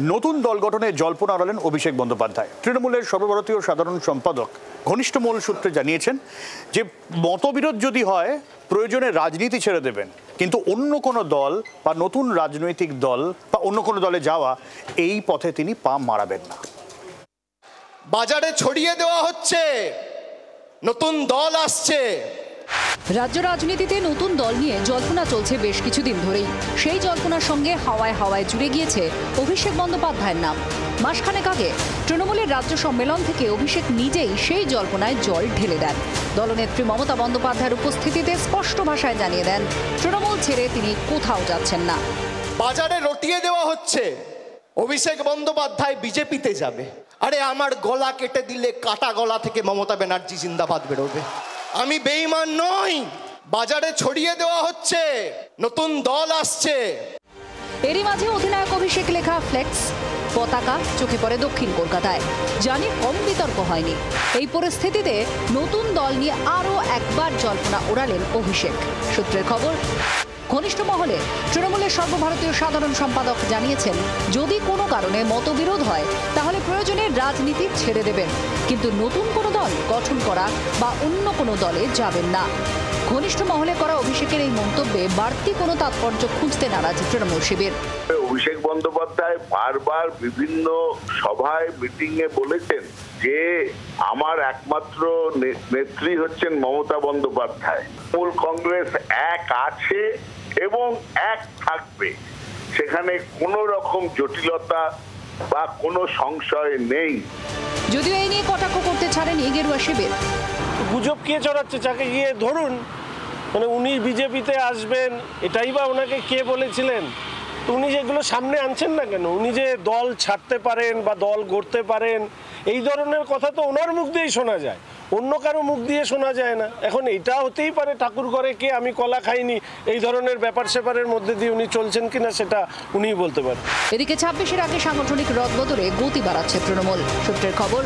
নতুন দল গঠনে জল্পনা আড়ালেন অভিষেক বন্দ্যোপাধ্যায়। তৃণমূলের সর্বভারতীয় সাধারণ সম্পাদক ঘনিষ্ঠ মহল সূত্রে জানিয়েছেন যে মতবিরোধ যদি হয় প্রয়োজনে রাজনীতি ছেড়ে দেবেন, কিন্তু অন্য কোনো দল বা নতুন রাজনৈতিক দল বা অন্য কোনো দলে যাওয়া এই পথে তিনি পা মারাবেন না। বাজারে ছড়িয়ে দেওয়া হচ্ছে নতুন দল আসছে। রাজ্য রাজনীতিতে নতুন দল নিয়ে জল্পনা চলছে বেশ কিছুদিন ধরেই। সেই জল্পনার সঙ্গে হাওয়ায় হাওয়ায় জুড়ে গিয়েছে অভিষেক বন্দ্যোপাধ্যায়ের নাম। মাসখানেক আগে তৃণমূলের রাজ্য সম্মেলন থেকে অভিষেক নিজেই সেই জল্পনায় জল ঢেলে দেন। দলনেত্রী মমতা বন্দ্যোপাধ্যায়ের উপস্থিতিতে স্পষ্ট ভাষায় জানিয়ে দেন তৃণমূল ছেড়ে তিনি কোথাও যাচ্ছেন না। বাজারে রটিয়ে দেওয়া হচ্ছে অভিষেক বন্দ্যোপাধ্যায় বিজেপিতে যাবে। আরে আমার গলা কেটে দিলে কাটা গলা থেকে মমতা ব্যানার্জি জিন্দাবাদ বেরোবে। আমি বেঈমান নই। বাজারে ছড়িয়ে দেওয়া হচ্ছে নতুন দল আসছে। এরই মাঝে অধিনায়ক অভিষেক লেখা ফ্লেক্স পতাকা চোখে পড়ে দক্ষিণ কলকাতায়। জানি কম বিতর্ক হয়নি। এই পরিস্থিতিতে নতুন দল নিয়ে আরও একবার জল্পনা ওড়ালেন অভিষেক। সূত্রের খবর, ঘনিষ্ঠ মহলে তৃণমূলের সর্বভারতীয় সাধারণ সম্পাদক জানিয়েছেন যদি কোনো কারণে মতবিরোধ হয় তাহলে প্রয়োজনে রাজনীতি ছেড়ে দেবেন, কিন্তু নতুন কোনো দল গঠন করা বা অন্য কোনো দলে যাবেন না। ঘনিষ্ঠ মহলে করা অভিষেকের এই মন্তব্যে বাড়তি কোনো তাৎপর্য খুঁজতে নারাজ তৃণমূল শিবির। অভিষেক বন্দ্যোপাধ্যায় বারবার বিভিন্ন সভায় মিটিংয়ে বলেছেন যে আমার একমাত্র নেত্রী হচ্ছেন মমতা বন্দ্যোপাধ্যায়। মূল কংগ্রেস এক আছে এবং এক থাকবে, সেখানে কোনো রকম জটিলতা বা কোনো সংশয় নেই। যদিও এই নিয়ে কটাক্ষ করতে ছাড়েনি গেরুয়া শিবির। গুজব কে চড়াচ্ছে যাকে গিয়ে ধরুন, মানে উনি বিজেপিতে আসবেন এটাই বা ওনাকে কে বলেছিলেন? তো উনি যেগুলো সামনে আনছেন না কেন, উনি যে দল ছাড়তে পারেন বা দল গড়তে পারেন এই ধরনের কথা তো ওনার মুখ দিয়েই শোনা যায়, অন্য কারো মুখ দিয়ে শোনা যায় না। এখন এটা হতেই পারে ঠাকুর ঘরে কে আমি কলা খাইনি এই ধরনের ব্যাপার স্যাপারের মধ্যে দিয়ে উনি চলছেন কিনা সেটা উনিই বলতে পারেন। এদিকে ২৬-এর আগে সাংগঠনিক রদবদলে গতি বাড়াচ্ছে তৃণমূল। সূত্রের খবর,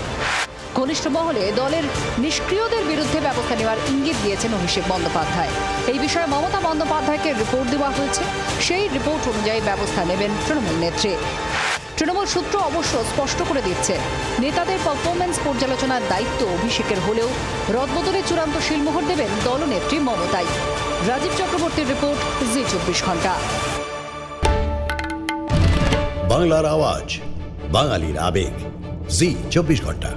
ঘনিষ্ঠ মহলে দলের নিষ্ক্রিয়দের বিরুদ্ধে ব্যবস্থা নেওয়ার ইঙ্গিত দিয়েছেন অভিষেক বন্দ্যোপাধ্যায়। এই বিষয়ে মমতা বন্দ্যোপাধ্যায়কে রিপোর্ট দেওয়া হয়েছে। সেই রিপোর্ট অনুযায়ী ব্যবস্থা নেবেন তৃণমূল নেত্রী। তৃণমূল সূত্র অবশ্য স্পষ্ট করে দিচ্ছে নেতাদের পারফরমেন্স পর্যালোচনার দায়িত্ব অভিষেকের হলেও রদবদলে চূড়ান্ত শিলমোহর দেবেন দলনেত্রী মমতাই। রাজীব চক্রবর্তীর রিপোর্ট, জি ২৪ ঘন্টা। বাংলার আওয়াজ, বাঙালির আবেগ, জি ২৪ ঘন্টা।